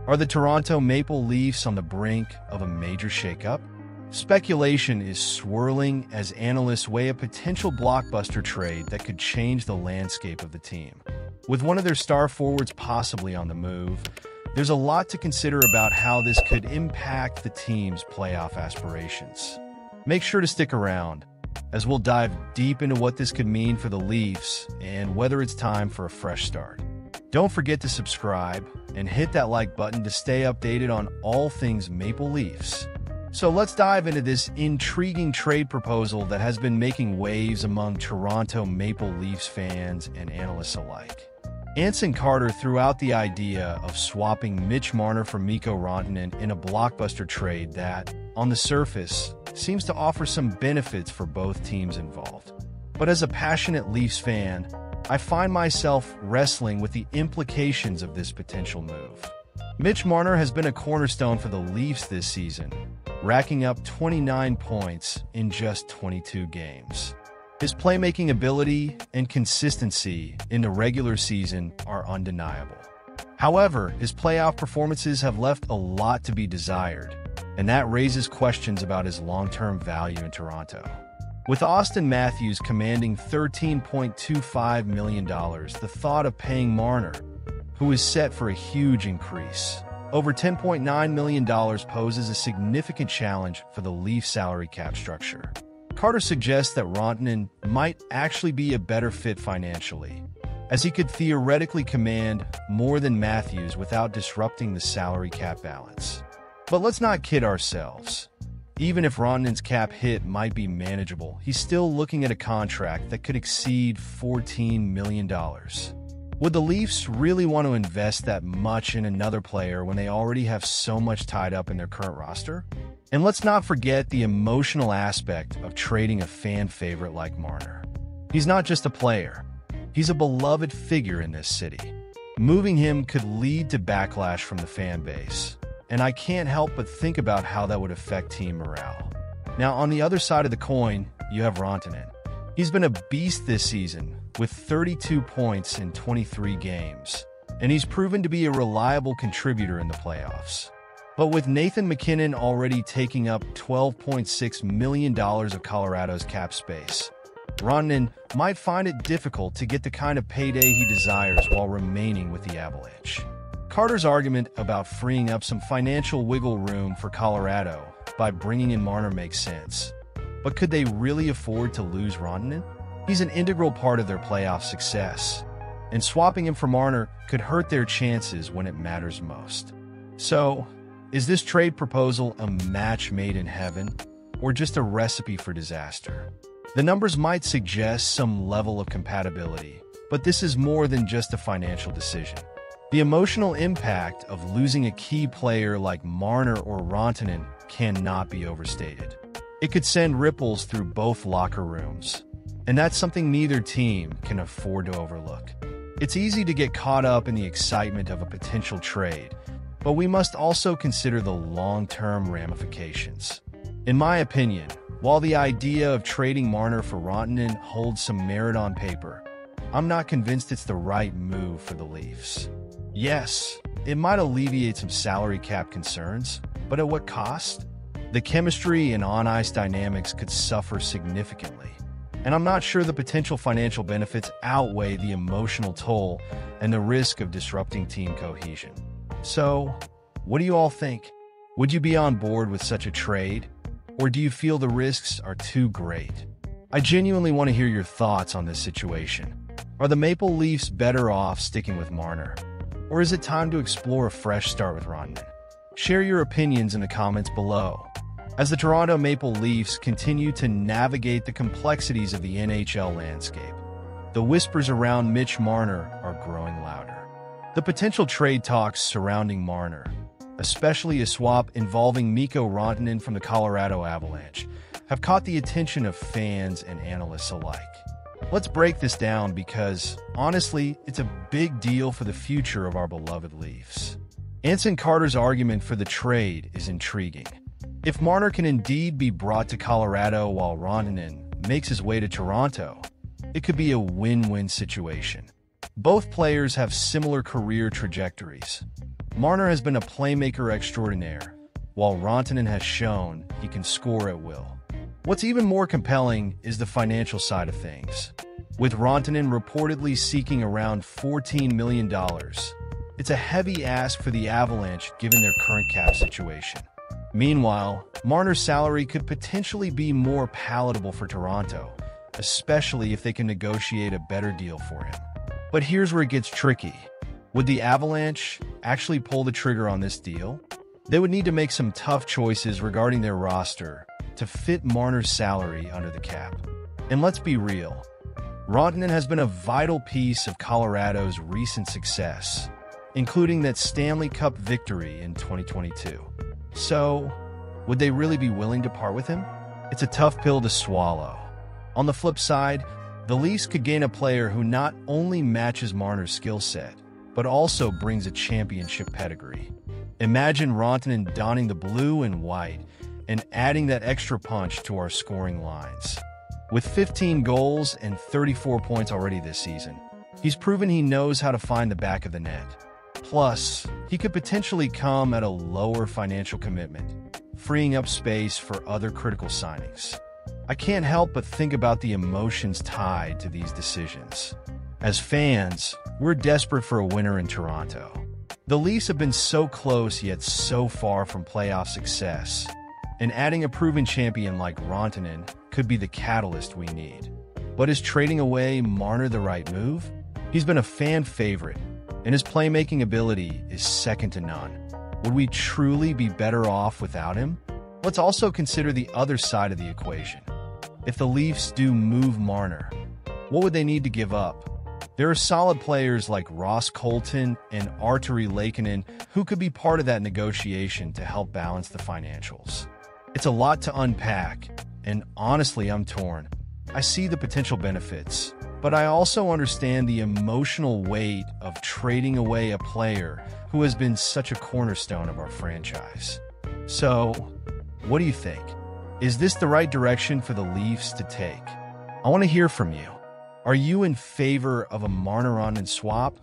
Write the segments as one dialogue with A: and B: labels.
A: Are the Toronto Maple Leafs on the brink of a major shakeup? Speculation is swirling as analysts weigh a potential blockbuster trade that could change the landscape of the team. With one of their star forwards possibly on the move, there's a lot to consider about how this could impact the team's playoff aspirations. Make sure to stick around, as we'll dive deep into what this could mean for the Leafs and whether it's time for a fresh start. Don't forget to subscribe and hit that like button to stay updated on all things Maple Leafs. So let's dive into this intriguing trade proposal that has been making waves among Toronto Maple Leafs fans and analysts alike. Anson Carter threw out the idea of swapping Mitch Marner for Mikko Rantanen in a blockbuster trade that, on the surface, seems to offer some benefits for both teams involved. But as a passionate Leafs fan, I find myself wrestling with the implications of this potential move. Mitch Marner has been a cornerstone for the Leafs this season, racking up 29 points in just 22 games. His playmaking ability and consistency in the regular season are undeniable. However, his playoff performances have left a lot to be desired, and that raises questions about his long-term value in Toronto. With Auston Matthews commanding $13.25 million, the thought of paying Marner, who is set for a huge increase, over $10.9 million, poses a significant challenge for the Leafs' salary cap structure. Carter suggests that Rantanen might actually be a better fit financially, as he could theoretically command more than Matthews without disrupting the salary cap balance. But let's not kid ourselves. Even if Rantanen's cap hit might be manageable, he's still looking at a contract that could exceed $14 million. Would the Leafs really want to invest that much in another player when they already have so much tied up in their current roster? And let's not forget the emotional aspect of trading a fan favorite like Marner. He's not just a player, he's a beloved figure in this city. Moving him could lead to backlash from the fan base, and I can't help but think about how that would affect team morale. Now, on the other side of the coin, you have Rantanen. He's been a beast this season, with 32 points in 23 games, and he's proven to be a reliable contributor in the playoffs. But with Nathan MacKinnon already taking up $12.6 million of Colorado's cap space, Rantanen might find it difficult to get the kind of payday he desires while remaining with the Avalanche. Carter's argument about freeing up some financial wiggle room for Colorado by bringing in Marner makes sense. But could they really afford to lose Rantanen? He's an integral part of their playoff success, and swapping him for Marner could hurt their chances when it matters most. So, is this trade proposal a match made in heaven, or just a recipe for disaster? The numbers might suggest some level of compatibility, but this is more than just a financial decision. The emotional impact of losing a key player like Marner or Rantanen cannot be overstated. It could send ripples through both locker rooms, and that's something neither team can afford to overlook. It's easy to get caught up in the excitement of a potential trade, but we must also consider the long-term ramifications. In my opinion, while the idea of trading Marner for Rantanen holds some merit on paper, I'm not convinced it's the right move for the Leafs. Yes, it might alleviate some salary cap concerns, but at what cost? The chemistry and on-ice dynamics could suffer significantly, and I'm not sure the potential financial benefits outweigh the emotional toll and the risk of disrupting team cohesion. So, what do you all think? Would you be on board with such a trade, or do you feel the risks are too great? I genuinely want to hear your thoughts on this situation. Are the Maple Leafs better off sticking with Marner, or is it time to explore a fresh start with Rantanen? Share your opinions in the comments below. As the Toronto Maple Leafs continue to navigate the complexities of the NHL landscape, the whispers around Mitch Marner are growing louder. The potential trade talks surrounding Marner, especially a swap involving Mikko Rantanen from the Colorado Avalanche, have caught the attention of fans and analysts alike. Let's break this down because, honestly, it's a big deal for the future of our beloved Leafs. Anson Carter's argument for the trade is intriguing. If Marner can indeed be brought to Colorado while Rantanen makes his way to Toronto, it could be a win-win situation. Both players have similar career trajectories. Marner has been a playmaker extraordinaire, while Rantanen has shown he can score at will. What's even more compelling is the financial side of things. With Rantanen reportedly seeking around $14 million, it's a heavy ask for the Avalanche given their current cap situation. Meanwhile, Marner's salary could potentially be more palatable for Toronto, especially if they can negotiate a better deal for him. But here's where it gets tricky. Would the Avalanche actually pull the trigger on this deal? They would need to make some tough choices regarding their roster to fit Marner's salary under the cap. And let's be real, Rantanen has been a vital piece of Colorado's recent success, including that Stanley Cup victory in 2022. So, would they really be willing to part with him? It's a tough pill to swallow. On the flip side, the Leafs could gain a player who not only matches Marner's skill set, but also brings a championship pedigree. Imagine Rantanen donning the blue and white and adding that extra punch to our scoring lines. With 15 goals and 34 points already this season, he's proven he knows how to find the back of the net. Plus, he could potentially come at a lower financial commitment, freeing up space for other critical signings. I can't help but think about the emotions tied to these decisions. As fans, we're desperate for a winner in Toronto. The Leafs have been so close yet so far from playoff success, and adding a proven champion like Rantanen could be the catalyst we need. But is trading away Marner the right move? He's been a fan favorite, and his playmaking ability is second to none. Would we truly be better off without him? Let's also consider the other side of the equation. If the Leafs do move Marner, what would they need to give up? There are solid players like Ross Colton and Artturi Lehkonen who could be part of that negotiation to help balance the financials. It's a lot to unpack, and honestly, I'm torn. I see the potential benefits, but I also understand the emotional weight of trading away a player who has been such a cornerstone of our franchise. So, what do you think? Is this the right direction for the Leafs to take? I want to hear from you. Are you in favor of a Marner-Rantanen swap,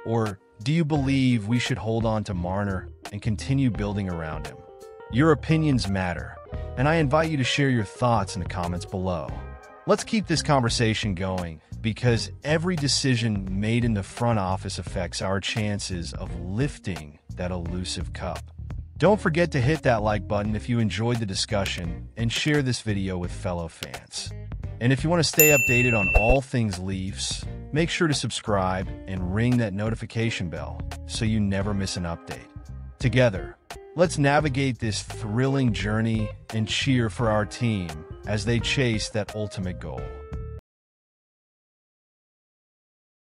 A: or do you believe we should hold on to Marner and continue building around him? Your opinions matter, and I invite you to share your thoughts in the comments below. Let's keep this conversation going, because every decision made in the front office affects our chances of lifting that elusive cup. Don't forget to hit that like button if you enjoyed the discussion and share this video with fellow fans. And if you want to stay updated on all things Leafs, make sure to subscribe and ring that notification bell so you never miss an update. Together, let's navigate this thrilling journey and cheer for our team as they chase that ultimate goal.